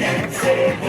Yes,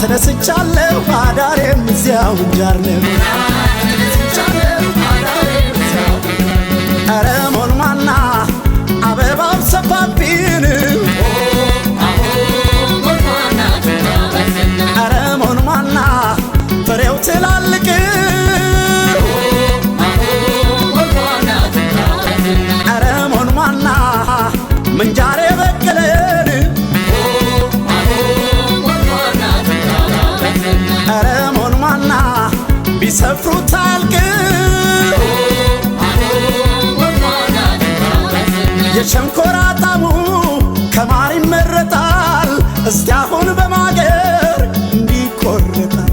ተነስቻለሁ አዳሬም እዚያው እንጃር ነው ኧረ ሞልማና አበባው ሰፋብን ኧረ ሞልማና ፍሬው ትላልቅ ኧረ ሞልማና ምንጃሬ በቀለን ኧረ ሞልማና ቢሰፍሩት አልቅ የሸንኮራ ጣሙ ከማር ይመረጣል እስቲ አሁን በማገር እንዲቆረጣል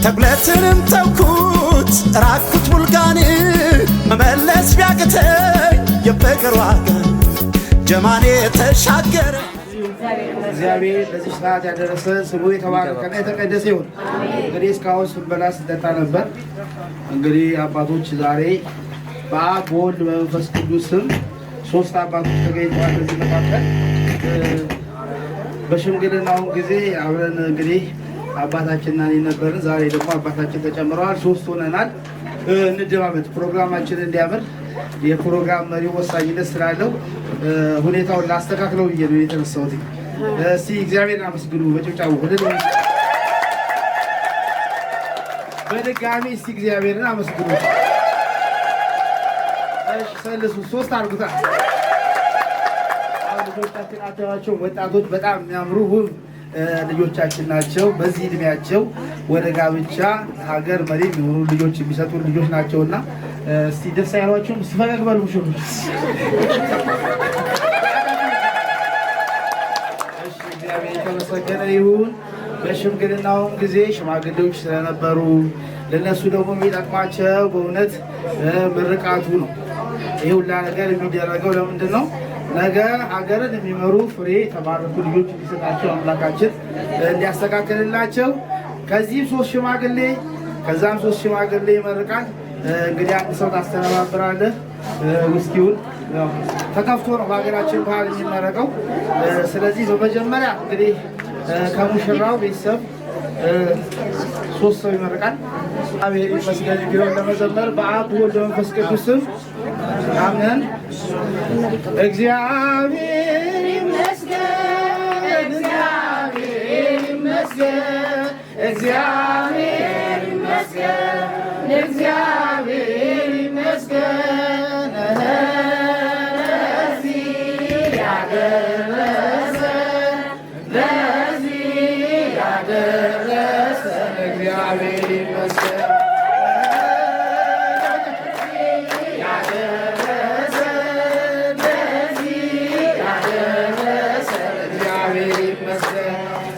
ተብለትንም ተውኩት ራኩት ቡልጋን መመለስ ቢያቅተኝ የፍቅር ዋጋን ጀማኔ ተሻገረ እግዚአብሔር ለዚህ ሰዓት ያደረሰ ስሙ የተባረከና የተቀደሰ ይሁን። እንግዲህ እስካሁን ስንበላ ስንጠጣ ነበር። እንግዲህ አባቶች ዛሬ በአብ በወልድ በመንፈስ ቅዱስ ስም ሶስት አባቶች ተገኝተዋል። በዚህ መካከል በሽምግልናው ጊዜ አብረን እንግዲህ አባታችንና እኔ ነበርን። ዛሬ ደግሞ አባታችን ተጨምረዋል። ሶስት ሆነናል። እንደማመጥ ፕሮግራማችን እንዲያምር የፕሮግራም መሪ ወሳኝነት ስላለው ሁኔታውን ላስተካክለው ብዬ ነው የተነሳሁት። እስቲ እግዚአብሔርን አመስግኑ በጭብጨባ በድጋሚ እስቲ እግዚአብሔርን አመስግኑ። እሺ ሰልሱ ሶስት አድርጉታ ልጆቻችን አተዋቸው ወጣቶች በጣም የሚያምሩ ውብ ልጆቻችን ናቸው። በዚህ እድሜያቸው ወደ ጋብቻ ሀገር መሪ የሚሆኑ ልጆች የሚሰጡ ልጆች ናቸውና እስቲ ደስ ያሏቸውም ፈገግ በሉ ሙሽሮች። እሺ እግዚአብሔር የተመሰገነ ይሁን። በሽምግልናውም ጊዜ ሽማግሌዎች ስለነበሩ ለነሱ ደግሞ የሚጠቅማቸው በእውነት ምርቃቱ ነው። ይህ ሁላ ነገር የሚደረገው ለምንድን ነው? ነገ ሀገርን የሚመሩ ፍሬ የተባረኩ ልጆች እንዲሰጣቸው አምላካችን እንዲያስተካክልላቸው። ከዚህም 3 ሽማግሌ ከዛም 3 ሽማግሌ ይመርቃል። እንግዲህ አንድ ሰው ታስተባብራለህ። ውስኪውን ተከፍቶ ነው በሀገራችን ባህል የሚመረቀው። ስለዚህ በመጀመሪያ እንግዲህ ከሙሽራው ቤተሰብ 3 ሰው ይመርቃል። እግዚአብሔር ይመስገን ቢሆን ለመዘመር በአብ ወልድ መንፈስ ቅዱስ ስም አሜን። እግዚአብሔር ይመስገን፣ እግዚአብሔር ይመስገን፣ እግዚአብሔር ይመስገን፣ እግዚአብሔር ይመስገን ለዚህ ያደረሰን፣ ለዚህ ያደረሰን እግዚአብሔር ይመስገን።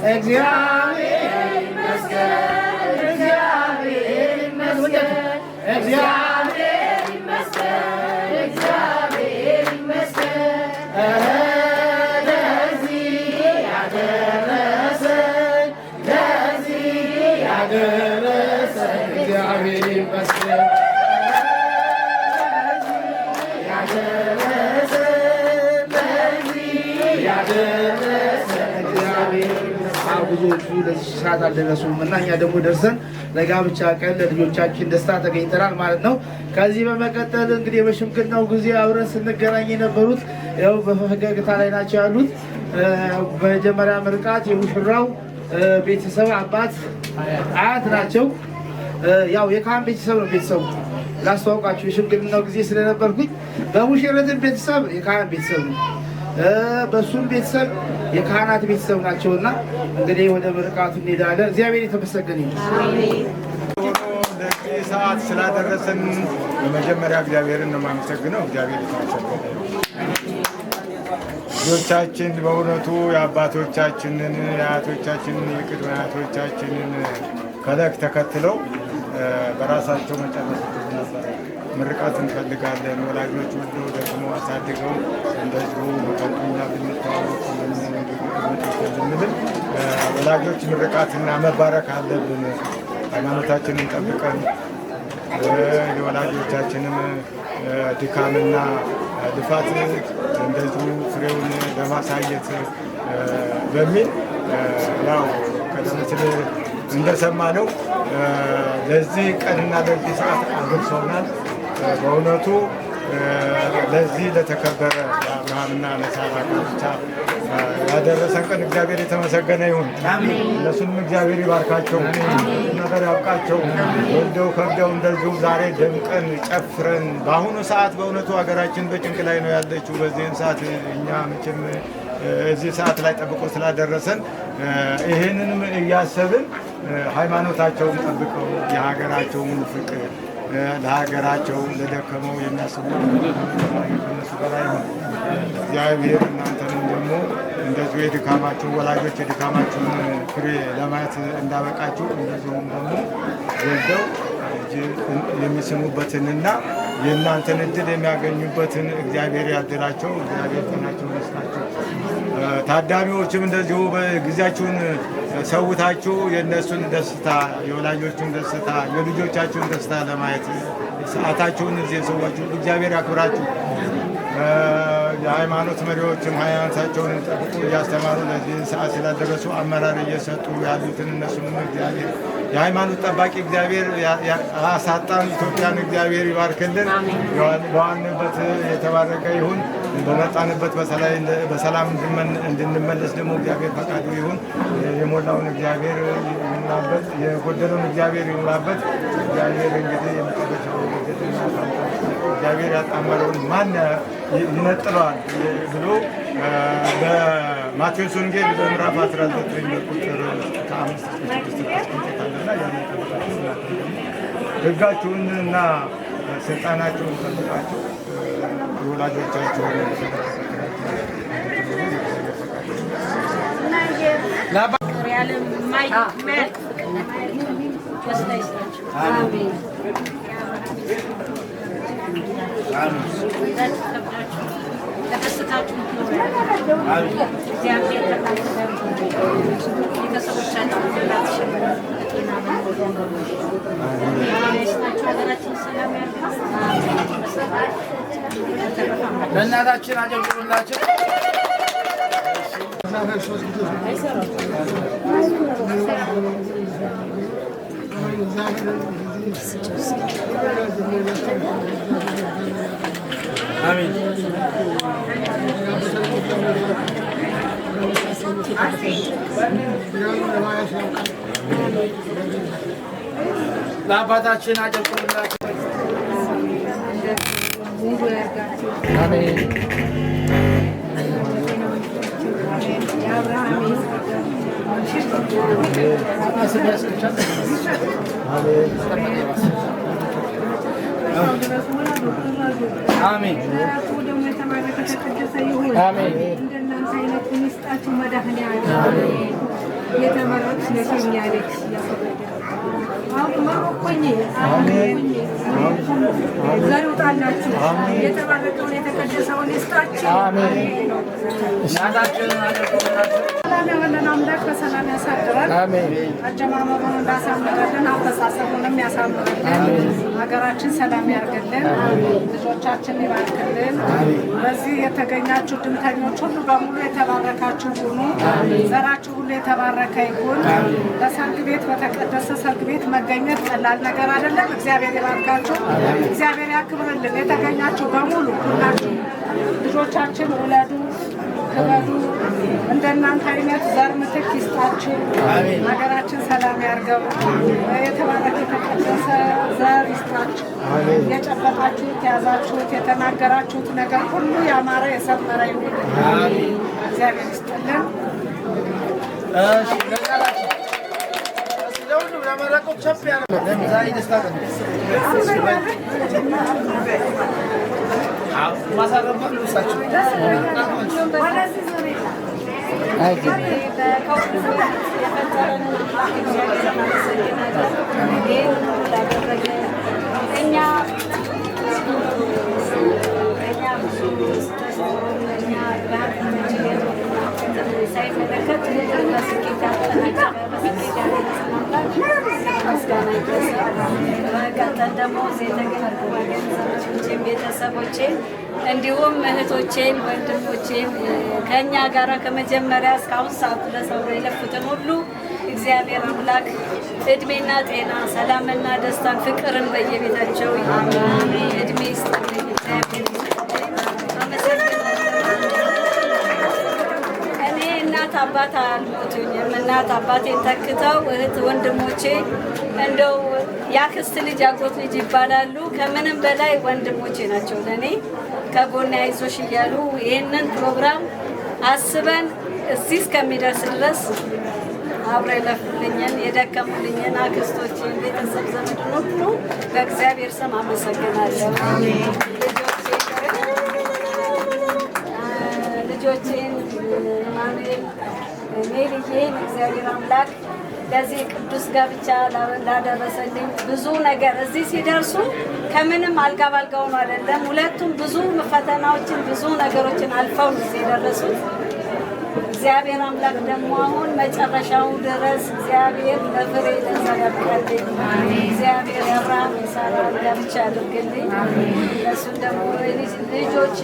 እግዚአብሔር ይመስገን፣ እግዚአብሔር ይመስገን፣ እግዚአብሔር ይመስገን፣ እግዚአብሔር ይመስገን ለዚህ ያደረሰን፣ ለዚህ ያደረሰን እግዚአብሔር ይመስገን። ብዙዎቹ ለዚህ ሰዓት አልደረሱም እና እኛ ደግሞ ደርሰን ለጋብቻ ቀን ለልጆቻችን ደስታ ተገኝተናል ማለት ነው። ከዚህ በመቀጠል እንግዲህ በሽምግልናው ጊዜ አብረን ስንገናኝ የነበሩት ያው በፈገግታ ላይ ናቸው ያሉት። በመጀመሪያ ምርቃት የሙሽራው ቤተሰብ አባት አያት ናቸው። ያው የካህን ቤተሰብ ነው። ቤተሰቡ ላስተዋውቃችሁ የሽምግልናው ጊዜ ስለነበርኩኝ በሙሽረትን ቤተሰብ የካህን ቤተሰብ ነው። በሱም ቤተሰብ የካህናት ቤተሰብ ናቸውና እንግዲህ ወደ ምርቃቱ እንሄዳለን። እግዚአብሔር የተመሰገነ ይሁን። ለዚህ ሰዓት ስላደረሰን በመጀመሪያ እግዚአብሔርን ነው የማመሰግነው። እግዚአብሔር የተመሰገነ ልጆቻችን በእውነቱ የአባቶቻችንን የአያቶቻችንን የቅድመ አያቶቻችንን ፈለግ ተከትለው በራሳቸው መጨረስ ነበረ። ምርቃት እንፈልጋለን። ወላጆች ወልደው ደግሞ አሳድገው እንደዚሁ በቀጥኛ ብንተዋወቅ ብንልም ወላጆች ምርቃትና መባረክ አለብን። ሃይማኖታችንን ጠብቀን የወላጆቻችንም ድካምና ልፋት እንደዚሁ ፍሬውን ለማሳየት በሚል ያው ቀደም ሲል እንደሰማነው ለዚህ ቀንና ለዚህ ሰዓት አድርሰውናል። በእውነቱ ለዚህ ለተከበረ ለአብርሃምና ለሳራ ጋብቻ ያደረሰን ቀን እግዚአብሔር የተመሰገነ ይሁን። እነሱንም እግዚአብሔር ይባርካቸው፣ ነገር ያብቃቸው። ወልደው ከብደው እንደዚሁ ዛሬ ደምቀን ጨፍረን በአሁኑ ሰዓት በእውነቱ ሀገራችን በጭንቅ ላይ ነው ያለችው። በዚህን ሰዓት እኛ መቼም እዚህ ሰዓት ላይ ጠብቆ ስላደረሰን ይህንንም እያሰብን ሃይማኖታቸውን ጠብቀው የሀገራቸውን ፍቅር ለሀገራቸው ለደከመው የሚያስቡ ከነሱ በላይ ነው። እግዚአብሔር እናንተንም ደግሞ እንደዚሁ የድካማችሁ ወላጆች የድካማችሁን ፍሬ ለማየት እንዳበቃችሁ እንደዚሁም ደግሞ ወልደው የሚስሙበትንና የእናንተን እድል የሚያገኙበትን እግዚአብሔር ያድላቸው። እግዚአብሔር ጤናቸውን ይስጣቸው። ታዳሚዎችም እንደዚሁ ጊዜያችሁን ሰውታችሁ የእነሱን ደስታ የወላጆቹን ደስታ የልጆቻችሁን ደስታ ለማየት ሰዓታችሁን እዚህ የሰዋችሁ እግዚአብሔር ያክብራችሁ። የሃይማኖት መሪዎችም ሃይማኖታቸውን ጠብቁ እያስተማሩ ለዚህ ሰዓት ስላደረሱ አመራር እየሰጡ ያሉትን እነሱንም እግዚአብሔር የሃይማኖት ጠባቂ እግዚአብሔር አሳጣን። ኢትዮጵያን እግዚአብሔር ይባርክልን። በዋንበት የተባረከ ይሁን። በመጣንበት በሰላም እንድንመለስ ደግሞ እግዚአብሔር ፈቃዱ ይሁን። የሞላውን እግዚአብሔር ይሙላበት፣ የጎደለውን እግዚአብሔር ይሙላበት። እግዚአብሔር እንግዲህ የመጨረሻው እግዚአብሔር ያጣመረውን ማን ይነጥለዋል ብሎ በማቴዎስ ወንጌል በምዕራፍ 19 ቁጥር ከ5 እስከ 6 አስቀምጦታልና ያንን ጠብቃችሁ ሕጋችሁንና ስልጣናችሁን ጠብቃችሁ ወላጆቻችሁን ለእናታችን አጨብጭቡላቸው። አሜን። ለአባታችን አጨብጭቡላቸው። አሜን። አሜን። የተባረከውን የተቀደሰውን ይስጣችሁ። ሰላም የሆነን አምላክ በሰላም ያሳድራል። አጀማመሩን እንዳሳምረልን አፈጻጸሙንም ያሳምርልን። ሀገራችን ሰላም ያርግልን። ልጆቻችን ይባርክልን። በዚህ የተገኛችሁ ድምተኞች ሁሉ በሙሉ የተባረካችሁ ሁኑ። ዘራችሁ ሁሉ የተባረከ ይሁን። በሰርግ ቤት በተቀደሰ ሰርግ ቤት መገኘት ቀላል ነገር አይደለም። እግዚአብሔር ይባርካችሁ። እግዚአብሔር ያክብርልን። የተገኛችሁ በሙሉ ሁላችሁ ልጆቻችን ውለዱ፣ ክበዱ። እንደናንተ አይነት ዘር ምትክ ይስጣችሁ። ሀገራችን ሰላም ያርገው። የተባረከ የተቀደሰ ዘር ይስጣችሁ። የጨበጣችሁት፣ የያዛችሁት፣ የተናገራችሁት ነገር ሁሉ ያማረ የሰመረ ይሁን። እግዚአብሔር ይስጥልን። ለመረቁት ቸፕ ያለ ዛሬ ደስታ ቀን ማሳረፍ ልብሳችሁ በቀጠል ደግሞ የተገኙ ወገኖቼን፣ ቤተሰቦቼን እንዲሁም እህቶቼን፣ ወንድሞቼን ከእኛ ጋር ከመጀመሪያ እስካሁን ሰዓት ድረስ አብረው የለፉትን ሁሉ እግዚአብሔር አምላክ እድሜና ጤና፣ ሰላምና ደስታን፣ ፍቅርን በየቤታቸው እድሜ ይስጥልኝ። እግዚአብሔር እናት አባት አልሞቱኝም። እናት አባቴን ተክተው እህት ወንድሞቼ እንደው ያክስት ልጅ ያጎት ልጅ ይባላሉ። ከምንም በላይ ወንድሞቼ ናቸው ለእኔ። ከጎኔ አይዞሽ እያሉ ይህንን ፕሮግራም አስበን እዚህ እስከሚደርስ ድረስ አብረው የለፉልኝን የደከሙልኝን አክስቶቼን፣ ቤተሰብ ዘመድን ሁሉ በእግዚአብሔር ስም አመሰግናለሁ። ልጆቼን ማኑኤል ሜልዬን እግዚአብሔር አምላክ ለዚህ ቅዱስ ጋብቻ ላደረሰልኝ ብዙ ነገር እዚህ ሲደርሱ ከምንም አልጋ ባልጋ ሆኖ አይደለም። ሁለቱም ብዙ ፈተናዎችን ብዙ ነገሮችን አልፈው እዚህ የደረሱት እግዚአብሔር አምላክ ደግሞ አሁን መጨረሻው ድረስ እግዚአብሔር ለፍሬ ተሰበቀልኝ። እግዚአብሔር የአብርሃም የሳራ ጋብቻ ያድርግልኝ። እነሱን ደግሞ ልጆች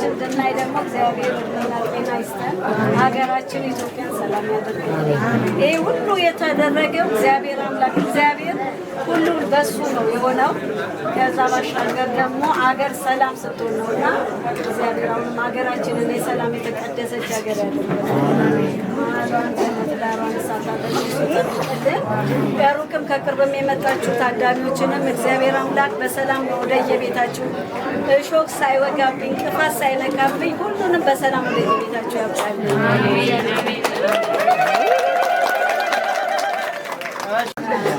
እንድናይ ደግሞ እግዚአብሔር እድሜና ጤና ይስጠን። ሀገራችን ኢትዮጵያን ሰላም ያደርግልኝ። ይህ ሁሉ የተደረገው እግዚአብሔር አምላክ እግዚአብሔር ሁሉ በሱ ነው የሆነው። ከዛ ባሻገር ደግሞ አገር ሰላም ስትሆን ነውና እግዚአብሔር አሁንም ሀገራችንን የሰላም የተቀደሰች ሀገር ከሩቅም ከቅርብም የመጣችሁ ታዳሚዎችንም እግዚአብሔር አምላክ በሰላም ወደየቤታችሁ እሾክ ሳይወጋብኝ እንቅፋት ሳይነካብኝ ሁሉንም በሰላም ወደየቤታችሁ ያብቃልን።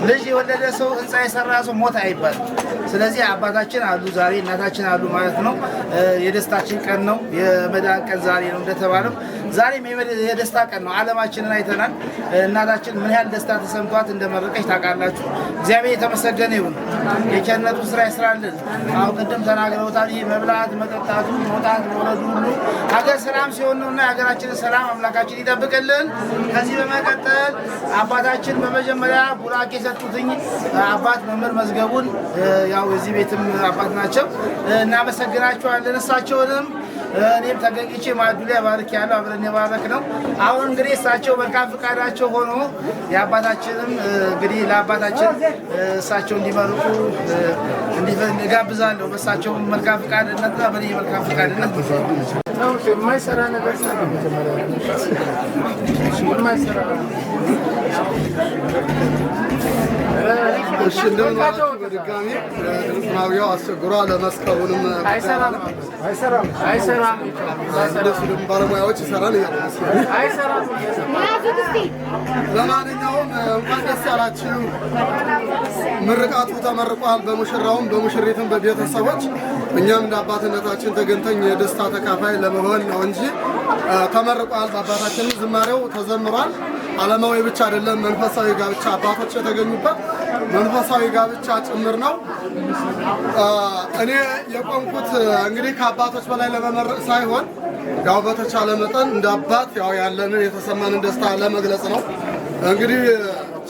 ልጅ የወለደ ሰው ህንፃ የሰራ ሰው ሞት አይባልም። ስለዚህ አባታችን አሉ ዛሬ እናታችን አሉ ማለት ነው። የደስታችን ቀን ነው። የመዳን ቀን ዛሬ ነው እንደተባለው ዛሬም የደስታ ቀን ነው። ዓለማችንን አይተናል። እናታችን ምን ያህል ደስታ ተሰምቷት እንደመረቀች ታውቃላችሁ። እግዚአብሔር የተመሰገነ ይሁን። የቸርነቱ ስራ ይስራልን። አሁን ቅድም ተናግረውታል። ይህ መብላት መጠጣቱ መውጣት መውረዱ ሁሉ ሀገር ሰላም ሲሆን ነውና የሀገራችንን ሰላም አምላካችን ይጠብቅልን። ከዚህ በመቀጠል አባታችን በመጀመሪያ ቡራኬ የሰጡትኝ አባት መምህር መዝገቡን ያው የዚህ ቤትም አባት ናቸው። እናመሰግናቸዋለን። እሳቸውንም እኔም ተገኝቼ ማዕዱ ላይ ባርክ ያለው አብረን የባረክ ነው። አሁን እንግዲህ እሳቸው መልካም ፈቃዳቸው ሆኖ የአባታችንም እንግዲህ ለአባታችን እሳቸው እንዲመርቁ እንጋብዛለሁ። በእሳቸው መልካም ፈቃድነት እና በእኔ መልካም ፈቃድነት የማይሰራ ነገር እሺ እንደምናቸው በድጋሚ ድምፅናዊያው አስቸግሯ ለመስቀሉንም አይሰራም ባለሙያዎች ይሰራል አይሰራም። ለማንኛውም እንኳን ደስ ያላችሁ። ምርቃቱ ተመርቋል። በሙሽራውም በሙሽሪትም በቤተሰቦች እኛም እንደ አባትነታችን ተገኝተን የደስታ ተካፋይ ለመሆን ነው እንጂ ተመርቋል። በአባታችንም ዝማሬው ተዘምሯል። ዓለማዊ ብቻ አይደለም፣ መንፈሳዊ ጋብቻ አባቶች የተገኙበት መንፈሳዊ ጋብቻ ጭምር ነው። እኔ የቆምኩት እንግዲህ ከአባቶች በላይ ለመመረቅ ሳይሆን ያው በተቻለ መጠን እንደ አባት ያው ያለንን የተሰማንን ደስታ ለመግለጽ ነው። እንግዲህ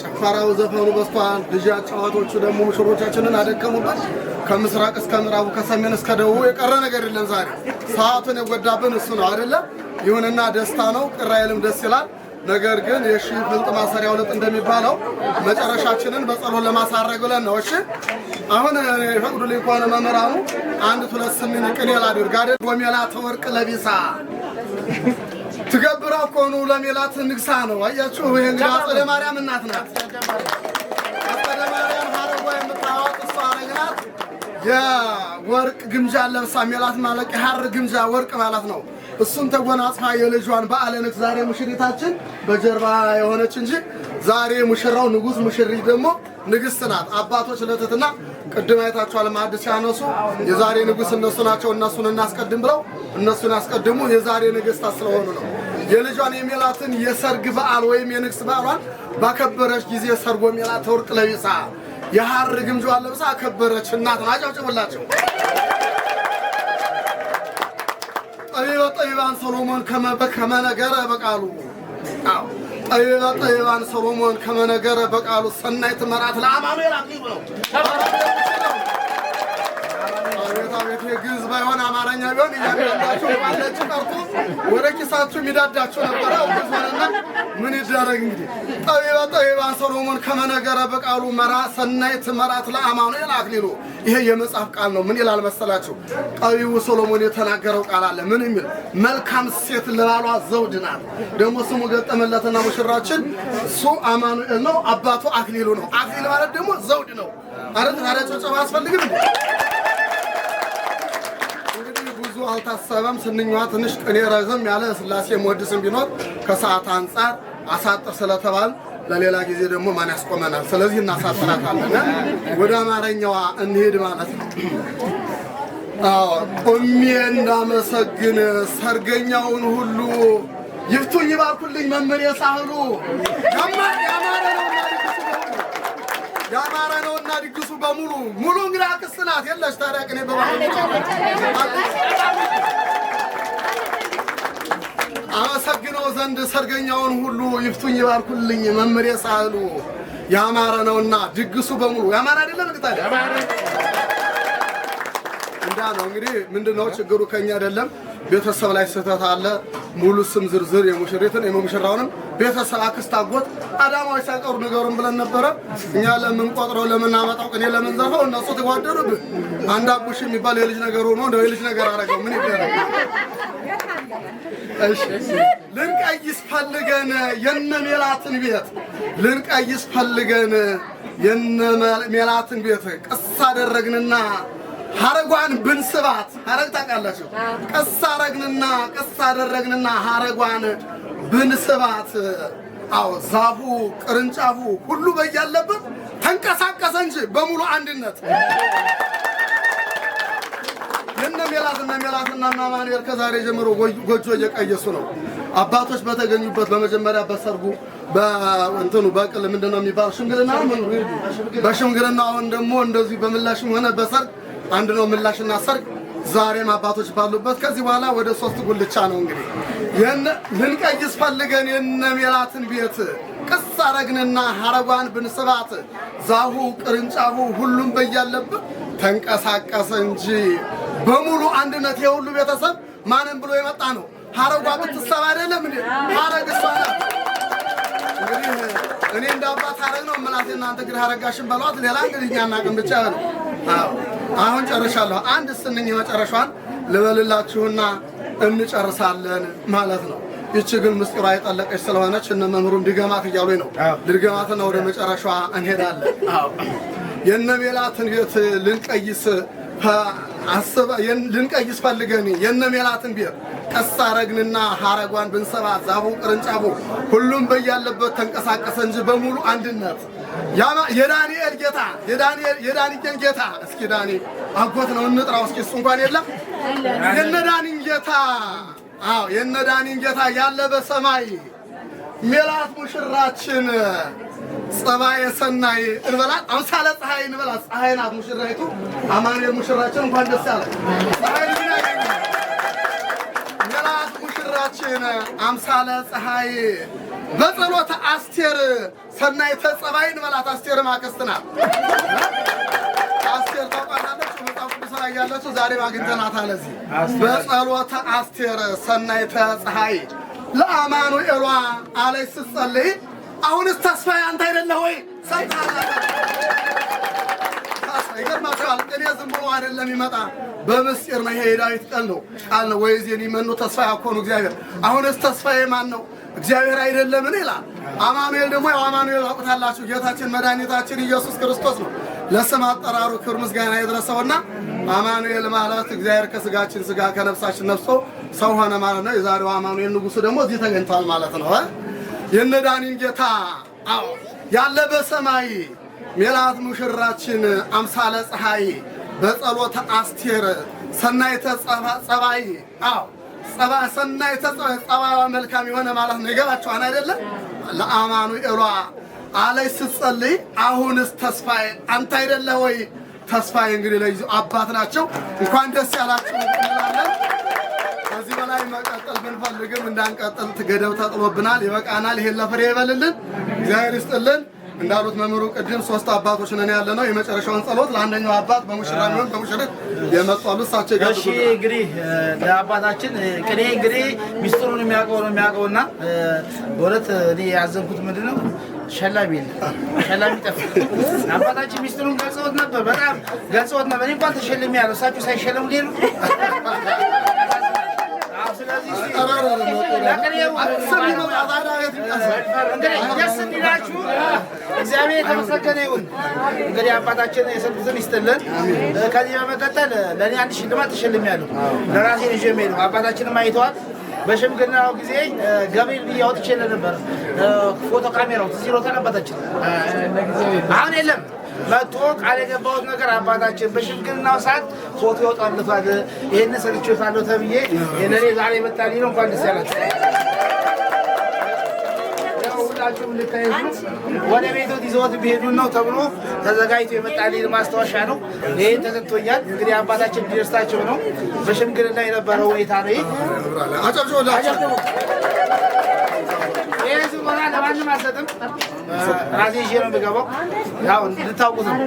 ጭፈራው ዘፈኑ በስቷል። ልጅ አጫዋቶቹ ደግሞ ሙሽሮቻችንን አደከሙበት። ከምስራቅ እስከ ምዕራቡ ከሰሜን እስከ ደቡብ የቀረ ነገር የለም። ዛሬ ሰዓቱን የጎዳብን እሱ ነው አይደለም። ይሁንና ደስታ ነው፣ ቅር አይልም፣ ደስ ይላል። ነገር ግን የሺ ፍልጥ ማሰሪያው ልጥ እንደሚባለው መጨረሻችንን በጸሎት ለማሳረግ ብለን ነው። እሺ አሁን ይፈቅዱልኝ ከሆነ መምህራኑ አንድ ሁለት ስምን ቅኔ ላድርግ አይደል? ወሜላት ወርቅ ለቢሳ ትገብራው ኮኑ ለሜላት ንግሳ ነው። አያችሁ ይሄ እንግዲህ አጸደ ማርያም እናት ናት። አጸደ ማርያም ሀረጓ የምታወቅ እሷ አረግናት። የወርቅ ግምጃ ለብሳ ሜላት ማለት የሐር ግምጃ ወርቅ ማለት ነው። እሱም ተጎናጽፋ የልጇን በዓለ ንግስ ዛሬ ሙሽሪታችን በጀርባ የሆነች እንጂ ዛሬ ሙሽራው ንጉስ ሙሽሪት ደግሞ ንግስት ናት። አባቶች ለትትና ቅድም አይታችኋል። ማዕድ ሲያነሱ የዛሬ ንጉስ እነሱ ናቸው፣ እነሱን እናስቀድም ብለው እነሱን ያስቀድሙ የዛሬ ንግስታት ስለሆኑ ነው። የልጇን የሜላትን የሰርግ በዓል ወይም የንግስ በዓሏን ባከበረች ጊዜ ሰርጎ ሜላት ወርቅ ለቢሳ የሐር ግምጃዋን ለብሳ አከበረች እናት ናቸው። ጭብላቸው ጠቢበ ጠቢባን ሰሎሞን ከመነገረ በቃሉ ጠቢበ ጠቢባን ሰሎሞን ከመነገረ በቃሉ ሰናይት መራት ለአማኑኤል አክሊሉ ነው። ቤት ግዕዝ ባይሆን አማርኛ ቢሆን እያንዳንዳችሁ ባለች ቀርቶ ወደ ኪሳችሁ የሚዳዳችሁ ነበረ። አውቀውና ምን ይደረግ እንግዲህ ጠቢበ ጠቢባን ሰሎሞን ከመነገረ በቃሉ ሰናይት መራት ለአማኑኤል አክሊሉ። ይሄ የመጽሐፍ ቃል ነው። ምን ይላል መሰላችሁ? ጠቢቡ ሰሎሞን የተናገረው ቃል አለ። ምን የሚል መልካም ሴት ለባሏ ዘውድ ናት። ደግሞ ስሙ ገጠመለትና ሙሽራችን እሱ አማኑኤል ነው፣ አባቱ አክሊሉ ነው። አክሊል ማለት ደግሞ ዘውድ ነው። አረጥ ጭብጨባ አያስፈልግም እንዴ? ብዙ አልታሰበም። ስንኛዋ ትንሽ ቅኔ ረዘም ያለ ስላሴ ሞድስም ቢኖር ከሰዓት አንጻር አሳጥር ስለተባል ለሌላ ጊዜ ደግሞ ማን ያስቆመናል? ስለዚህ እናሳጥራታለን። ወደ አማርኛዋ እንሄድ ማለት ነው። ቆሜ እንዳመሰግን ሰርገኛውን ሁሉ ይፍቱኝ ይባርኩልኝ መምህር የሳህሉ ያማረ ነውና ድግሱ በሙሉ ሙሉ እንግዳ ክስ ናት የለሽ ታዲያ ቅኔ አመሰግነው ዘንድ ሰርገኛውን ሁሉ ይፍቱኝ ይባርኩልኝ መምህር የሳህሉ ያማረ ነውና ድግሱ በሙሉ ያማረ አይደለም እንዴ ታዲያ? እንዳ ነው እንግዲህ ምንድነው ችግሩ ከኛ አይደለም ቤተሰብ ላይ ስህተት አለ ሙሉ ስም ዝርዝር የሙሽሪትን የሙሽራውንም ቤተሰብ አክስት አጎት አዳማው ሳይቀሩ ነገሩን ብለን ነበረ እኛ ለምን ቆጥረው ለምን አመጣው እኔ ለምን ዘርፈው እነሱ ተጓደሩብ አንድ አቡሽ የሚባል የልጅ ነገር ሆኖ ነው የልጅ ነገር አረጋው ምን ይደረግ እሺ ልንቀይስ ፈልገን የነ ሜላትን ቤት ልንቀይስ ፈልገን የነ ሜላትን ቤት ቀስ አደረግንና ሐረጓን ብንስባት ሐረግ ታውቃላችሁ ቀስ አደረግንና ሐረጓን ብንስባት አው ዛፉ ቅርንጫፉ ሁሉ በያለበት ተንቀሳቀሰ እንጂ በሙሉ አንድነት የነ ሜላትና ማኑኤል ከዛሬ ጀምሮ ጎጆ እየቀየሱ ነው አባቶች በተገኙበት በመጀመሪያ በሰርጉ በእንትኑ በቅል ምንድነው የሚባል ሽምግልና ምን በሽምግልና አሁን ደግሞ እንደዚህ በምላሽም ሆነ በሰርግ አንድ ነው ምላሽና ሰርግ ዛሬም አባቶች ባሉበት ከዚህ በኋላ ወደ 3 ጉልቻ ነው እንግዲህ ልንቀይስ ፈልገን የነ ሜላትን ቤት ቀስ አረግንና ሐረጓን ብንስባት ዛፉ ቅርንጫፉ ሁሉም በያለበት ተንቀሳቀሰ እንጂ በሙሉ አንድነት የሁሉ ቤተሰብ ማንን ብሎ የመጣ ነው ሐረጓ ብትሰባ አይደለም እንዴ ሐረግ እሷና እንግዲህ እኔ እንዳባት ሐረግ ነው ማለት እናንተ ግን ሐረጋሽን በሏት ሌላ እንግዲህ ያናቀም ብቻ ነው አሁን ጨርሻለሁ አንድ ስንኝ መጨረሻን ልበልላችሁና እንጨርሳለን ማለት ነው ይቺ ግን ምስጢሯ የጠለቀች ስለሆነች እነ መምህሩም ድገማት እያሉኝ ነው ድገማትና ወደ መጨረሻዋ እንሄዳለን የነ ሜላትን ቤት ልንቀይስ ልንቀይስ ፈልገን የነ ሜላትን ቤት ቀስ አረግንና ሐረጓን ብንሰባት ዛፉ ቅርንጫፉ ሁሉም በያለበት ተንቀሳቀሰ እንጂ በሙሉ አንድነት የዳንኤል ጌታ የዳንኤል ጌታ እስኪ ዳኒ አጎት ነው እንጥራው እስኪ እሱ እንኳን የለም የነዳኒን ጌታ አዎ የነዳኒን ጌታ ያለ በሰማይ ሜላት ሙሽራችን ጸባየ ሰናይ እንበላት አምሳለ ፀሐይ እንበላት ፀሐይ ናት ሙሽራይቱ አማኑኤል ሙሽራችን እንኳን ደስ ያለ ፀሐይ ሜላት ሙሽራችን አምሳለ ፀሐይ በጸሎተ አስቴር ሰናይተ ጸባይ እንበላት አስቴር ማከስትና አስቴር ታውቃለች መጽሐፍ ቅዱስ ላይ ያለችው ዛሬ ማግኝተናታል እዚህ በጸሎተ አስቴር ሰናይተ ፀሐይ ለአማኑኤል አለይ ስትጸልይ አሁንስ ተስፋዬ አንተ አይደለህ ወይ ሰጣላ ይገርማችኋል እኔ ዝም ብሎ አይደለም ይመጣ በምስጢር ነው ይሄ ዳዊት ቃል ነው ወይስ የኒመኑ ተስፋ ያኮኑ እግዚአብሔር አሁንስ ተስፋዬ ማን ነው እግዚአብሔር አይደለም ይላል አማኑኤል ደግሞ አማኑኤል አውጣላችሁ ጌታችን መድኃኒታችን ኢየሱስ ክርስቶስ ነው ለስም አጠራሩ ክብር ምስጋና ይድረሰውና አማኑኤል ማለት እግዚአብሔር ከስጋችን ስጋ ከነፍሳችን ነፍሶ ሰው ሆነ ማለት ነው የዛሬው አማኑኤል ንጉሱ ደግሞ እዚህ ተገኝቷል ማለት ነው የነዳኒን ጌታ አዎ ያለ በሰማይ ሜላት ሙሽራችን አምሳለ ፀሐይ በጸሎተ አስቴር ሰናይተ ጸባይ አዎ ሰናይተ ጸባይ መልካም የሆነ ማለት ነው ይገባችኋል አይደለ ለአማኑኤል አለይ ስትጸልይ አሁንስ ተስፋዬ አንተ አይደለህ ወይ ተስፋዬ እንግዲህ ለይዙ አባት ናቸው እንኳን ደስ ያላችሁ እንላለን ከዚህ በላይ መቀጠል ብንፈልግም እንዳንቀጥል ገደብ ተጥሎብናል ይበቃናል ይሄን ለፍሬ ይበልልን እግዚአብሔር ይስጥልን እንዳሉት መምህሩ ቅድም 3 አባቶች ነን ያለነው የመጨረሻውን ጸሎት ለአንደኛው አባት በሙሽራሚውን በሙሽሪት የመጣሉ ሳቸው ይጋዱ እሺ እንግዲህ ለአባታችን ቅኔ እንግዲህ ሚስጥሩን የሚያውቀውና በእውነት እኔ ያዘንኩት ምንድነው ሸላሚ ጠፋ አባታችን ሚስጥሩን ገልጸውት ነበር በጣም ገልጸውት ነበር እኔ እንኳን ተሸልሜ ያለው እሳቸው ሳይሸለሙ ሊሉ ስለዚህ ደስ እንዲላችሁ እግዚአብሔር የተመሰገነ ይሁን እንግዲህ አባታችን የሰጡትን ይስጥልን ከዚህ በመቀጠል ለእኔ አንድ ሽልማት ተሸልሜያለሁ ለራሴ ልጅ የሚሄዱ አባታችንም አይተዋል በሽምግልናው ጊዜ ገብርኤል እያወጥቼ ነበር ፎቶ ካሜራው ሲሮታል አባታችን አሁን የለም መጥቶ ቃል የገባሁት ነገር አባታችን በሽምግልናው ሰዓት ፎቶ ይወጣልታል ይሄን ሰርቼታለሁ ተብዬ የነሬ ዛሬ መጣልኝ ነው እንኳን ደስ ያላችሁ ሁላችሁም ልታዩት ወደ ቤቶት ይዘውት ቢሄዱ ነው ተብሎ ተዘጋጅቶ የመጣልኝ ማስታወሻ ነው ይሄን ተሰጥቶኛል እንግዲህ አባታችን ዲርስታቸው ነው በሽምግልና የነበረው ሁኔታ ነው አጨብጭቡላችሁ ይሄ ስጦታ ለማንም አልሰጥም። ራሴ ይዤ ነው የምገባው። ያው እንድታውቁት ነው።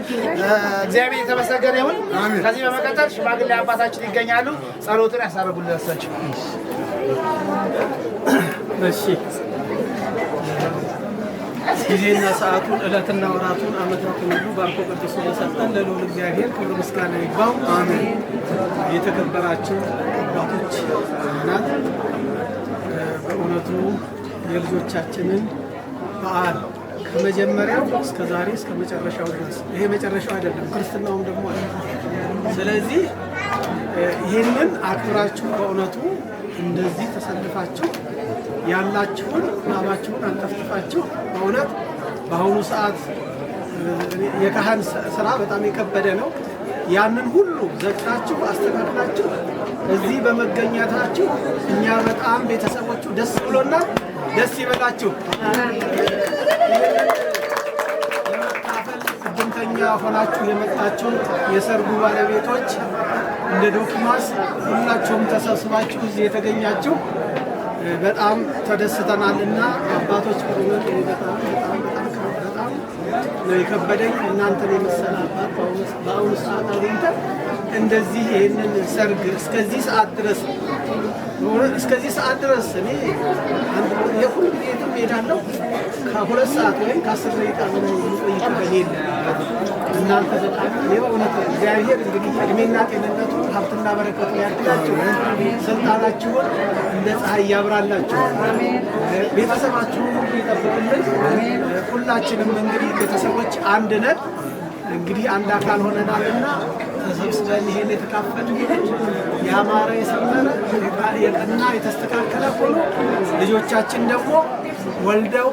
እግዚአብሔር የተመሰገነ ይሁን። ከዚህ በመቀጠል ሽማግሌ አባታችን ይገኛሉ። ጸሎትን ያሳርጉልን እሳቸው። እሺ ጊዜና ሰዓቱን ዕለትና ወራቱን ዓመታቱን ሁሉ ባርኮ ቅዱስ ለሰጠን ለልዑል እግዚአብሔር ክብር ምስጋና ይግባው። አሜን። የተከበራችሁ አባቶች፣ እናት በእውነቱ የልጆቻችንን በዓል ከመጀመሪያው እስከ ዛሬ እስከ መጨረሻው ድረስ ይሄ መጨረሻው አይደለም፣ ክርስትናውም ደግሞ አለ። ስለዚህ ይህንን አክብራችሁ በእውነቱ እንደዚህ ተሰልፋችሁ ያላችሁን ላባችሁን አንጠፍጥፋችሁ በእውነት በአሁኑ ሰዓት የካህን ስራ በጣም የከበደ ነው። ያንን ሁሉ ዘግታችሁ አስተካክላችሁ እዚህ በመገኘታችሁ እኛ በጣም ቤተሰቦቹ ደስ ብሎናል። ደስ ይበላችሁ። ለመካፈል እድምተኛ ሆናችሁ የመጣችሁ የሰርጉ ባለቤቶች እንደ ዶኪማስ ሁላችሁም ተሰብስባችሁ እዚህ የተገኛችሁ በጣም ተደስተናልና አባቶች በእውነት በጣም ነው የከበደኝ። እናንተን የመሰለ አባት በአሁኑ ሰዓት አግኝተን እንደዚህ ይህንን ሰርግ እስከዚህ ሰዓት ድረስ እኔ የሁሉ ቤትም ሄዳለሁ ከ2 ሰዓት ወይም ከ10 ደቂቃ በላይ የሚቆይበት የለም። እናንተ በጣም የእውነት እግዚአብሔር እንግዲህ እድሜና ጤንነቱ ሀብትና በረከቱ ያድላችሁ፣ ስልጣናችሁን እንደ ፀሐይ ያብራላችሁ፣ ቤተሰባችሁን ሁሉ ይጠብቅልን። ሁላችንም እንግዲህ ቤተሰቦች አንድ ነን። እንግዲህ አንድ አካል ሆነናልና ተሰብስበን ይሄን የተካፈልን ያማረ የሰመረ የቀና የተስተካከለ ሆኖ ልጆቻችን ደግሞ ወልደው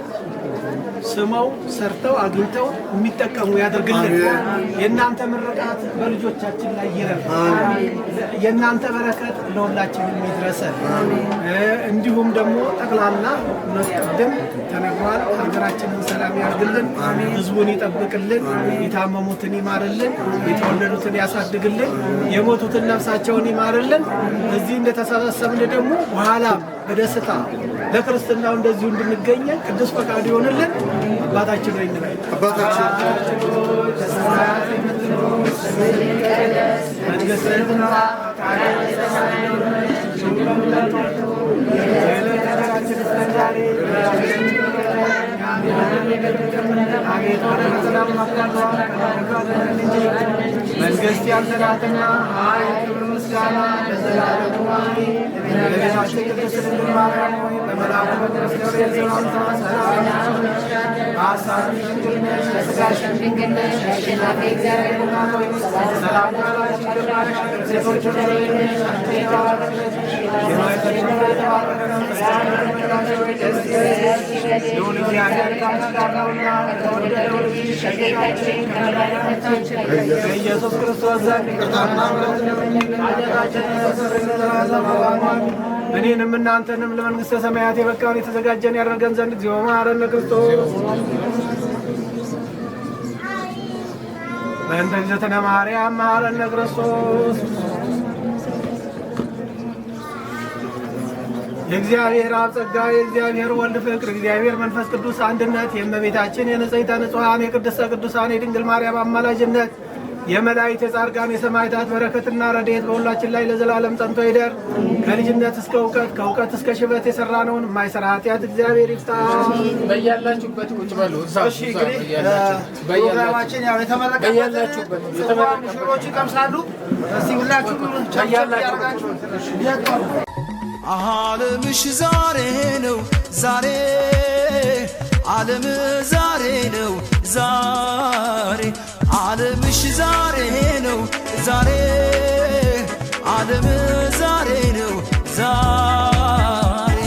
ስመው ሰርተው አግኝተው የሚጠቀሙ ያደርግልን። የእናንተ ምርቃት በልጆቻችን ላይ ይረፍ። የእናንተ በረከት ለሁላችንም ይድረሰን። እንዲሁም ደግሞ ጠቅላላ ቅድም ተነግሯል። ሀገራችንን ሰላም ያርግልን፣ ህዝቡን ይጠብቅልን፣ የታመሙትን ይማርልን፣ የተወለዱትን ያሳድግልን፣ የሞቱትን ነፍሳቸውን ይማርልን። እዚህ እንደተሰበሰብን ደግሞ በኋላ በደስታ ለክርስትናው እንደዚሁ እንድንገኝ ቅዱስ ፈቃዱ ይሆንልን። አባታችን ሆይ እንበል። አባታችን ሆይ በሰማያት የምትኖር ስምህ ይቀደስ፣ መንግሥትህ ትምጣ፣ ፈቃድህ በሰማይ እንደሆነች እንዲሁም በምድር ትሁን። የዕለት እንጀራችንን ስጠን ዛሬ፣ በደላችንን ይቅር በለን እኛም የበደሉንን አቤቱ፣ ወደ ፈተና አታግባን እንጂ መንግሥት ያንተ ናትና፣ ኃይል፣ ክብር፣ ምስጋና ለዘላለሙ አሜን። እመቤታችን ቅድስት ድንግል ማርያም ሆይ በመልአኩ በቅዱስ ገብርኤል ሰላምታ ሰላም በሐሳብሽ ድንግል ነሽ፣ በሥጋሽም ድንግል ነሽ። አሸናፊ እግዚአብሔር እናት ሆይ ሰላምታ ላንቺ ይገባል። ሴቶች ሁሉ ተለይተሽ አንቺ የተባረክሽ ነሽ፣ የማኅፀንሽ ፍሬ የተባረከ ነው። ደስ ይበልሽ፣ ልዑል እግዚአብሔር ከአንቺ ጋር ነውና ከተወደደው ልጅሽ ከጌታችን ከመድኃኒታችን ከኢየሱስ ክርስቶስ ዘንድ ይቅርታና ምሕረትን ለምኝልን ኃጢአታችንን ያስተሰርይልን ዘላለሙ አሜን። እኔንም እናንተንም ለመንግሥተ ሰማያት የበቃን የተዘጋጀን ያደርገን ዘንድ እግዚኦ መሐረነ ክርስቶስ በእንተ እግዝእትነ ማርያም መሐረነ ክርስቶስ። የእግዚአብሔር አብ ጸጋ፣ የእግዚአብሔር ወልድ ፍቅር፣ እግዚአብሔር መንፈስ ቅዱስ አንድነት፣ የእመቤታችን የንጽሕተ ንጹሐን የቅድስተ ቅዱሳን የድንግል ማርያም አማላጅነት፣ የመላእክት የጻድቃን የሰማዕታት በረከትና ረድኤት በሁላችን ላይ ለዘላለም ጸንቶ ይደር። ከልጅነት እስከ እውቀት ከእውቀት እስከ ሽበት የሰራነውን የማይሰራ ኃጢአት እግዚአብሔር ይፍታ። በያላችሁበት ቁጭ በሉ። እሺ እንግዲህ ፕሮግራማችን ያው የተመረቀበት ሙሽሮች ይቀምሳሉ። እስቲ ሁላችሁም ያላችሁ ዓለምሽ ዛሬ ነው ዛሬ ዓለም ዛሬ ነው ዛሬ ዓለምሽ ዛሬ ነው ዛሬ ዓለም ዛሬ ነው ዛሬ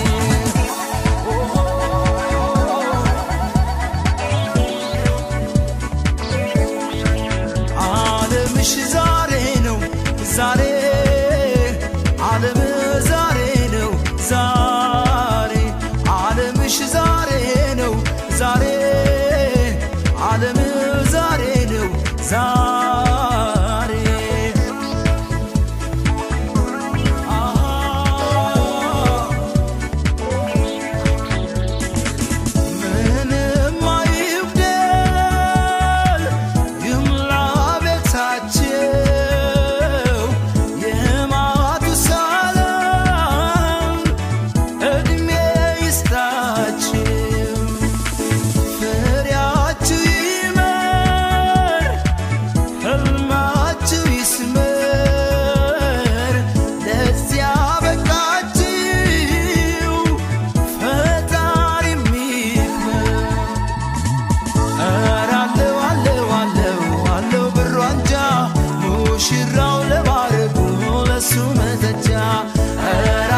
ዓለምሽ ዛሬ ነው ዛሬ ዓለም ዛሬ ነው ዛሬ ዓለምሽ ዛሬ ነው ዛሬ ዓለም ዛሬ ነው ዛሬ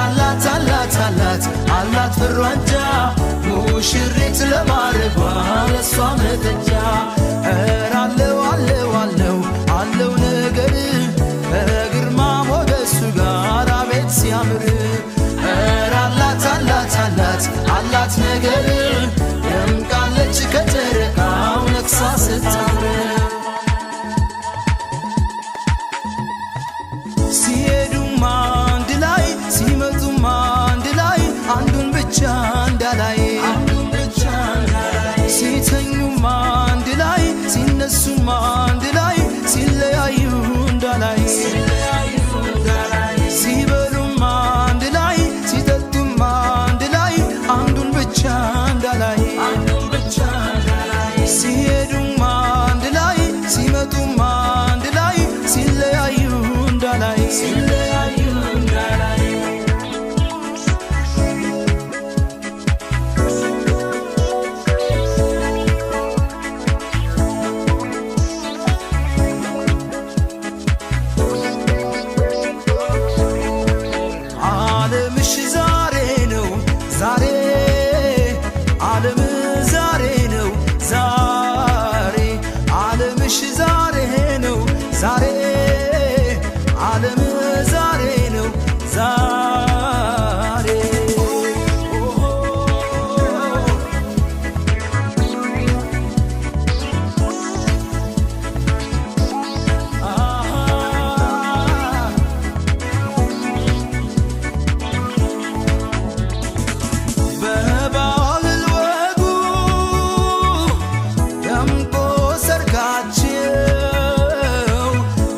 አላት አላት አላት አላት ፍሯንጃ ሙሽሪት ለማረጓ ለሷ መጠጃ አለው አለው አለው አለው ነገር ግርማ ሞገሱ ጋር አቤት ሲያምር አላት አላት አላት አላት ነገር ደምቃለች ከጨረቃው ነግሳ ስታምር ሲሄዱም አንድ ላይ ሲመጡም አንድ ላይ አንዱን ብቻ እንዳላይ ሲተኙም አንድ ላይ ሲነሱም አንድ ላይ ሲለያዩ እንዳላይ ሲበሉም አንድ ላይ ሲጠጡም አንድ ላይ አንዱን ብቻ እንዳላይ ሲሄዱም አንድ ላይ ሲመጡም አንድ ላይ ሲለያዩ እንዳላይ ዓለምሽ ዛሬ ነው ዛሬ ዓለም ዛሬ ነው ዛሬ ዓለምሽ ዛሬ ነው ዛሬ ዓለም ዛሬ ነው ዛሬ በባህል ወጉ ደምቆ ሰርጋቸው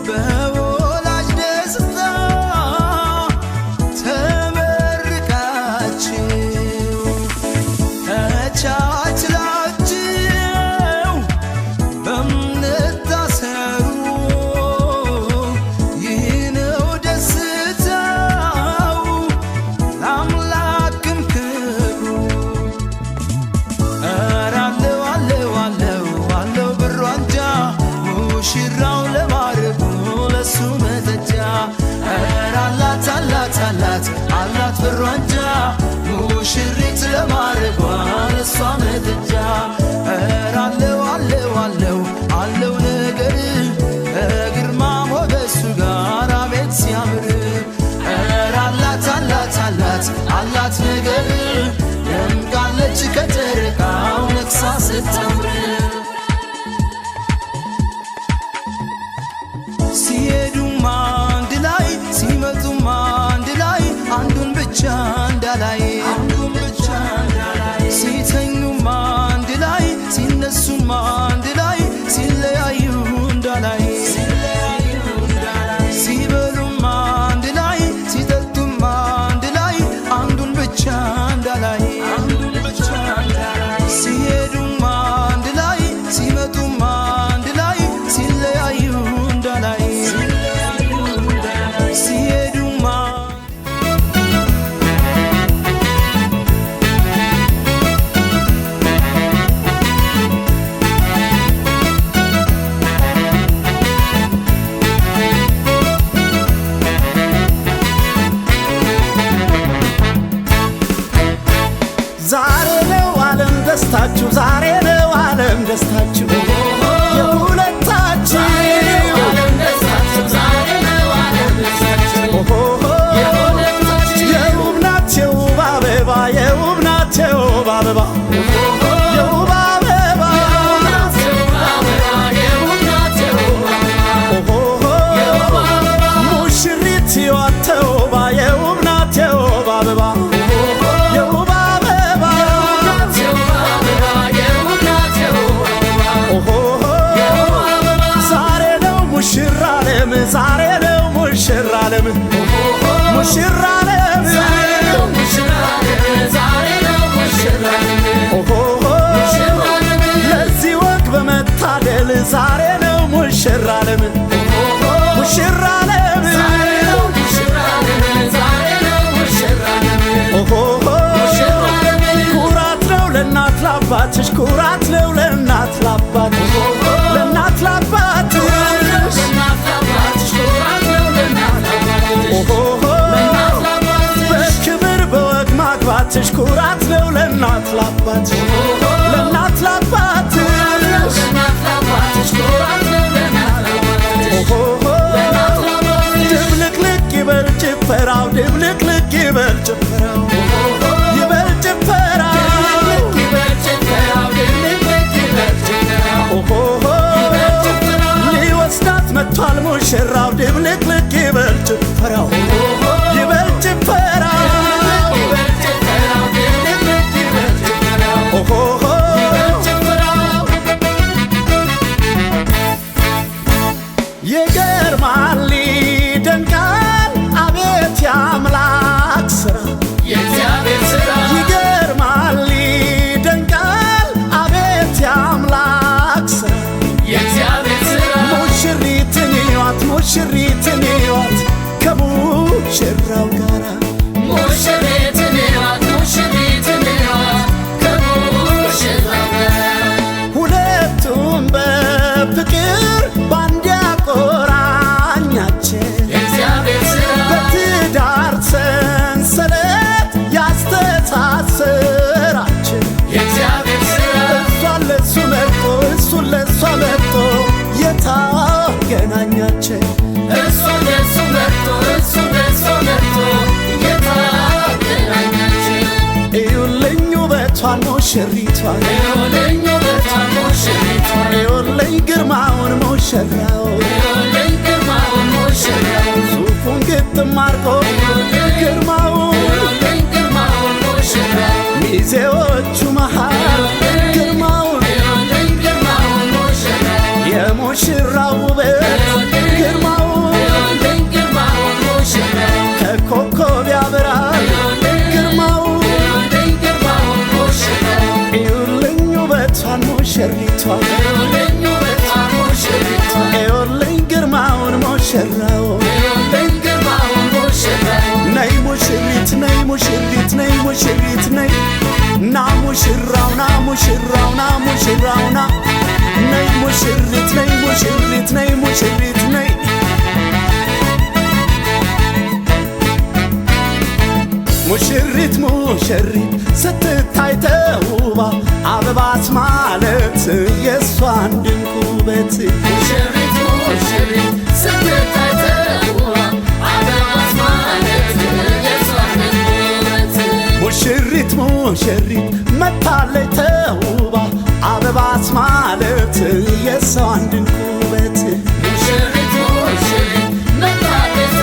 በወላጅ ደስታ ተመርቃችሁ ተቻችላችሁ በእምነት ታሰሩ ይህ ነው ደስታው ለአምላክም ክብሩ አለው አለው አለው አለው ብሯንጃ ሙሽራው ለማረጉ ለሱ መጠጃ አላት አላት አላት አላት ብሯንጃ ሙሽሪት ለማረጓ ለሷ መጠጃ አለው አለው አለው አለው ነገር ግርማ ሞገሱ ጋር አቤት ሲያምር አላት አላት አላት አላት ነገር ደምቃለች ከጨረቃው ነግሳ ስታምር ሲሄዱም አንድ ላይ ሲመጡም አንድ ላይ አንዱን ብቻ እንዳላይ ሲተኙም አንድ ላይ ሲነሱም አንድ ላይ ሲለያዩ እንዳላይ ሲበሉም አንድ ላይ ሲጠጡም አንድ ላይ አንዱን ብቻ እንዳላይ ሲሄዱም አንድ ላይ ሲመጡም አንድ ላይ ሲለያዩ እንዳላይ ሲሄዱም ዛሬ ነው ዓለም ደስታችሁ ዛሬ ነው ዓለም ደስታችሁ የሁለታችሁ የውብ ናት የውብ አበባ የውብ ናት የውብ አበባ የውብ አበባ ሙሽሪት ሕይወት ተውባ የውብ ናት የውብ አበባ የውብ አበባ ዛሬ ነው ሙሽራ ዓለም ዛሬ ነው ሙሽራ ዓለም ሙሽራ ዓለም ለዚህ ወግ በመታደል ዛሬ ነው ሙሽራ ዓለም ሙሽራ ዓለም ኩራት ነው ለእናት ላባትሽ ኩራት ነው ለእናት ላባትሽ ለእናት ላባትሽ ለአባትሽ ኩራት ነው ለእናት ለአባትሽ ለእናት ለአባትሽ ድብልቅልቅ ይበል ጭፈራው ድብልቅልቅ ይበል ጭፈራው ይበል ጭፈራው ሊወስዳት መጥቷል ሙሽራው ድብልቅልቅ ይበል ጭፈራው ይበል ጭፈራው ይገርማል ይደንቃል አቤት የአምላክ ሥራ የእግዚአብሔር ሥራ ይገርማል ይደንቃል አቤት የአምላክ ሥራ የእግዚአብሔር ሥራ ሙሽሪትን እዩዋት ሙሽሪትን እዩዋት ከሙሽራው ጋራ ሙሽሪትን እዩዋት ሙሽሪትን እዩዋት ከሙሽራው ጋራ ሁለቱም በፍቅር ባንድ ያቆራኛቸው የእግዚአብሔር ሥራ በትዳር ሰንሰለት ያስተሳሰራቸው የእግዚአብሔር ሥራ እሷን ለእሱ መርጦ እሱን ለእሷ መርጦ የታገናኛቸው እሷን ለእሱ መርጦ እሱን ለእሷ መርጦ የታገናኛቸው እዩልኝ ውበቷን ሙሽሪቷን እዩልኝ ውበቷን ሙሽሪቷን እዩልኝ ግርማውን ሙሽራው እዩልኝ ግርማውን ሙሽራው ሱፉን ግጥም አርጎ ግርማውን እዩልኝ ግርማውን ሙሽራው ሚዜዎቹ መሃል ግርማውን እዩልኝ ግርማውን ሙሽራው የሙሽራው ውበት ግርማውን እዩልኝ ግርማውን ሙሽራው ከኮከብ ያበራል ግርማውን እዩልኝ ግርማውን ሙሽራው እዩልኝ ውበቷን ሙሽሪቷን እዩልኝ ውበቷን ሙሽሪቷን እዩልኝ ግርማውን ሙሽራው እዩልኝ ግርማውን ሙሽራው ነይ ሙሽሪት ነይ ሙሽሪት ነይ ሙሽሪት ነይ ና ሙሽራው ና ሙሽራው ና ሙሽራው ና ነይ ሙሽሪት ነይ ሙሽሪት ነይ ሙሽሪት ነይ ሙሽሪት ሙሽሪት ስትታይ ተውባ አበባት ማለት የእሷን ድንቅ ውበት ሙሽሪት ሙሽሪት ስትታይ ተውባ አበባት ማለት የእሷን ድንቅ ውበት ሙሽሪት ሙሽሪት መታለች ተውባ አበባት ማለት የእሷን ድንቅ ውበት ሙሽሪት ሙሽሪት መታለች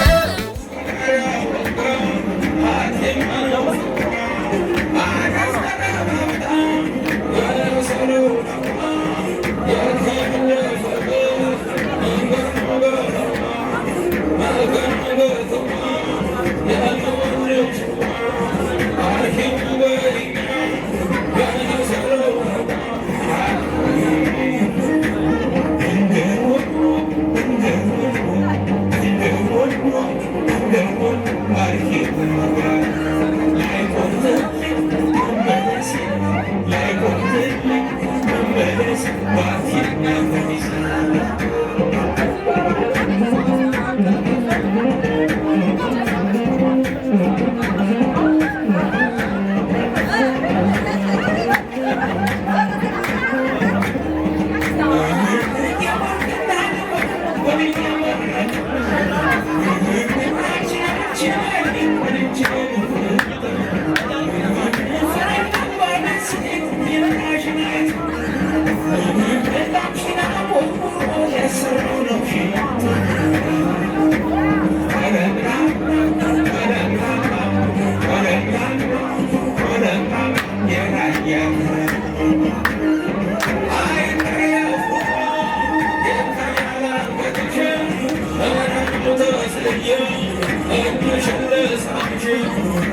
Yeah.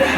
Yeah.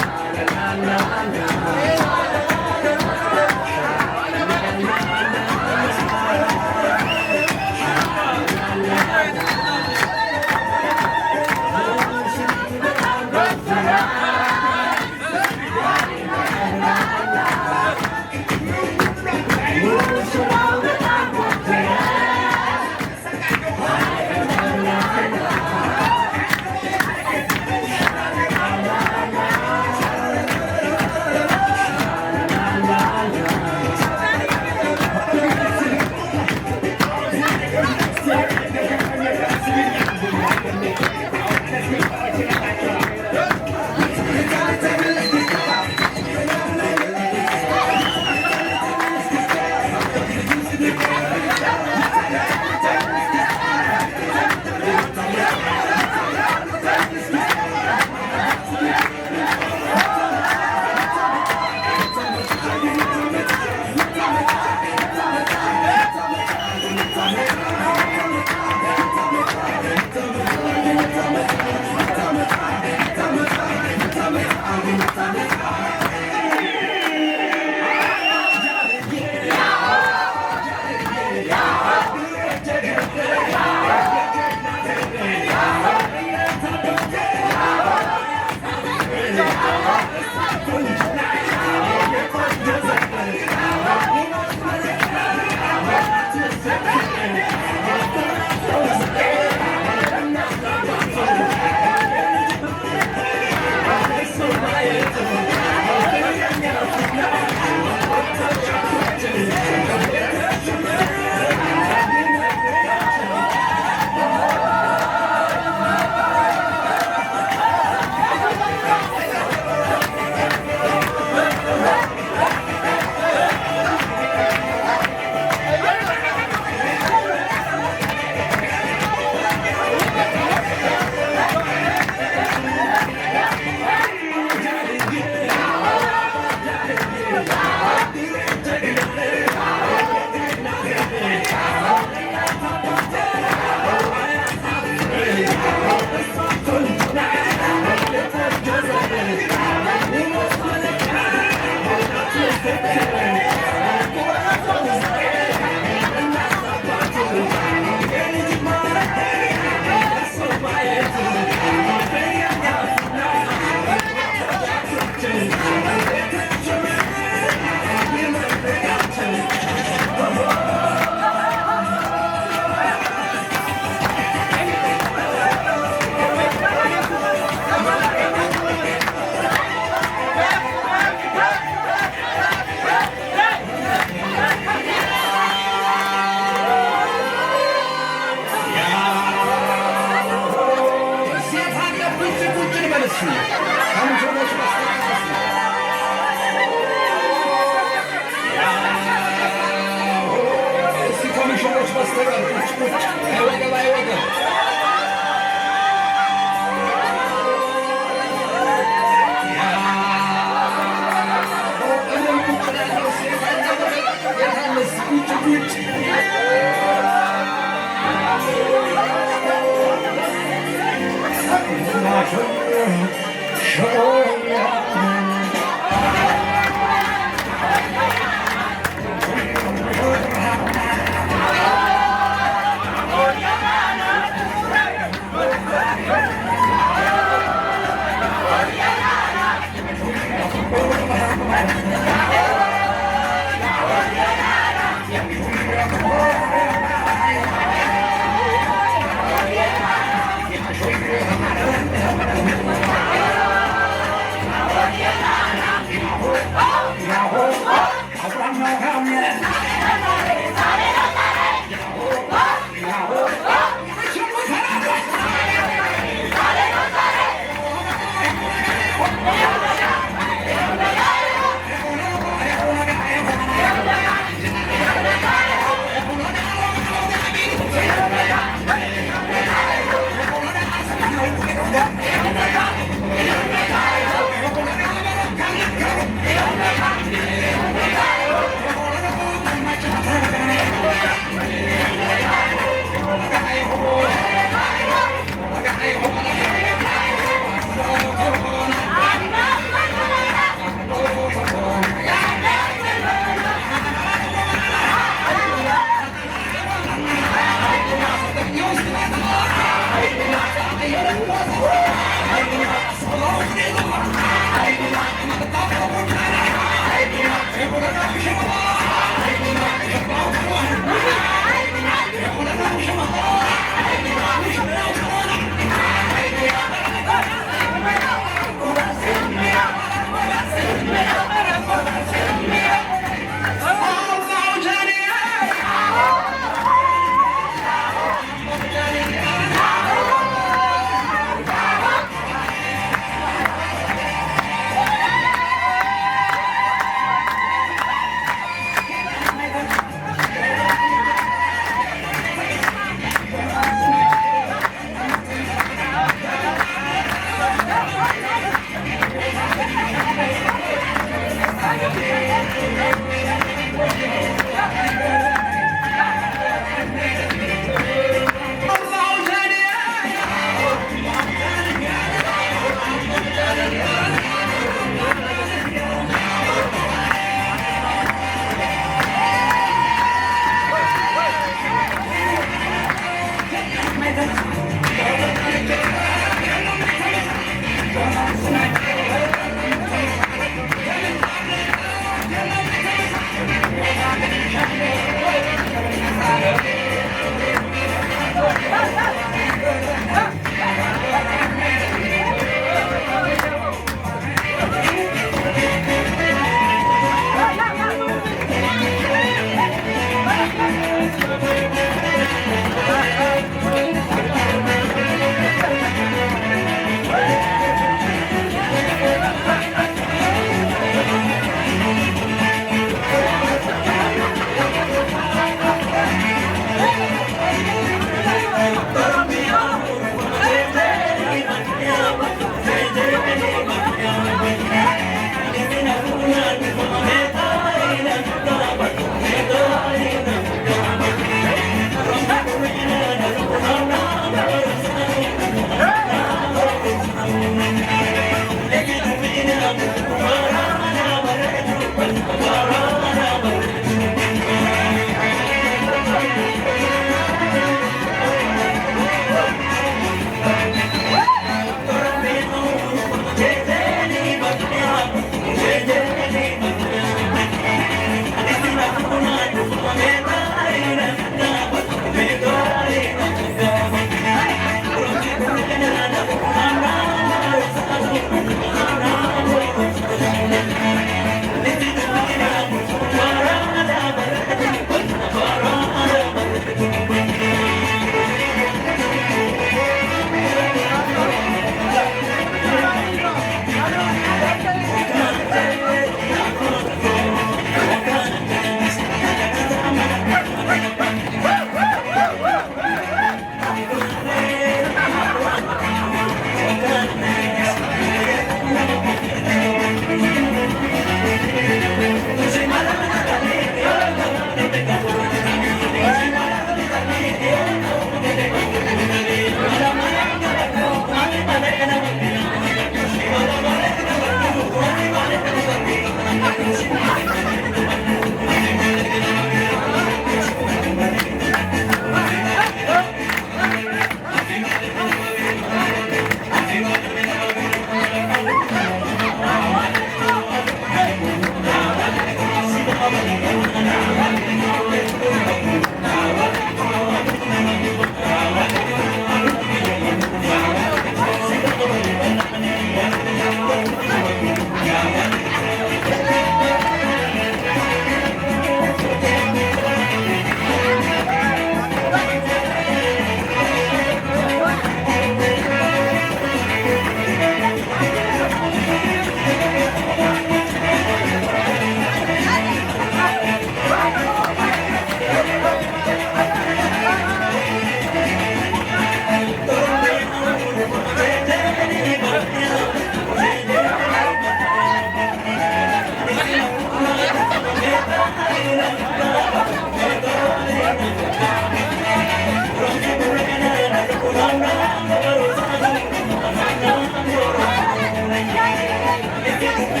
Thank you.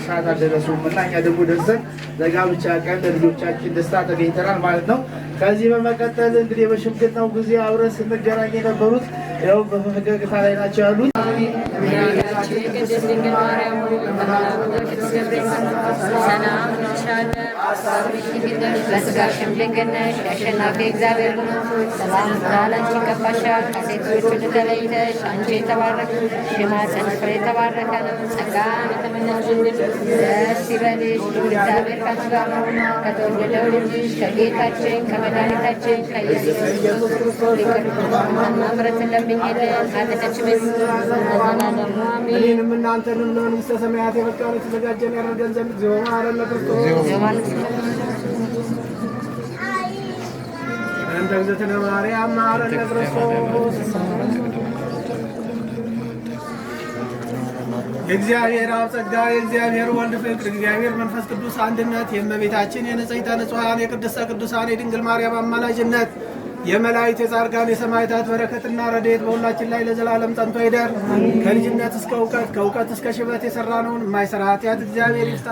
ሰዓት አልደረሱም እና እኛ ደግሞ ደርሰን ለጋብቻ ቀን ለልጆቻችን ደስታ ተገኝተናል ማለት ነው። ከዚህ በመቀጠል እንግዲህ በሽምግልናው ጊዜ አብረን ስንገናኝ የነበሩት ያው በፈገግታ ላይ ናቸው ያሉት። ቅድስት ድንግል ማርያም ቅዱስ ገብርኤል ሰላም እንልሻለን። በሥጋሽም ድንግል ነሽ፣ የአሸናፊ እግዚአብሔር ሰላምታ ላንቺ ይገባሻል። ከሴቶች ሁሉ ተለይተሽ አንቺ የተባረክሽ የማኅፀንሽ ፍሬ የተባረከ ነው። ጸጋን የተመላሽ ደስ ይበልሽ፣ እግዚአብሔር ከአንቺ ጋር ነውና ከተወደደው ልጅሽ ከጌታችን ከመድኃኒታችን ከኢየሱስ ክርስቶስ ይቅርታና ምሕረትን ለምኝልን ኃጢአታችንን ለዘላለሙ አሜን። እኔንም እናንተንም ለመንግሥተ ሰማያት የበቃን የተዘጋጀን ያደርገን ዘንድ እግዚኦ መሐረነ ክርስቶስ እንተ እግዝእትነ ማርያም መሐረነ ክርስቶስ። የእግዚአብሔር አብ ጸጋ፣ የእግዚአብሔር ወልድ ፍቅር፣ የእግዚአብሔር መንፈስ ቅዱስ አንድነት፣ የእመቤታችን የንጽሕተ ንጹሐን የቅድስተ ቅዱሳን የድንግል ማርያም አማላጅነት፣ የመላእክት የጻድቃን የሰማዕታት በረከትና ረድኤት በሁላችን ላይ ለዘላለም ጸንቶ ይደር። ከልጅነት እስከ እውቀት ከእውቀት እስከ ሽበት የሠራነውን የማይሠራ ኃጢአት እግዚአብሔር ይፍታ።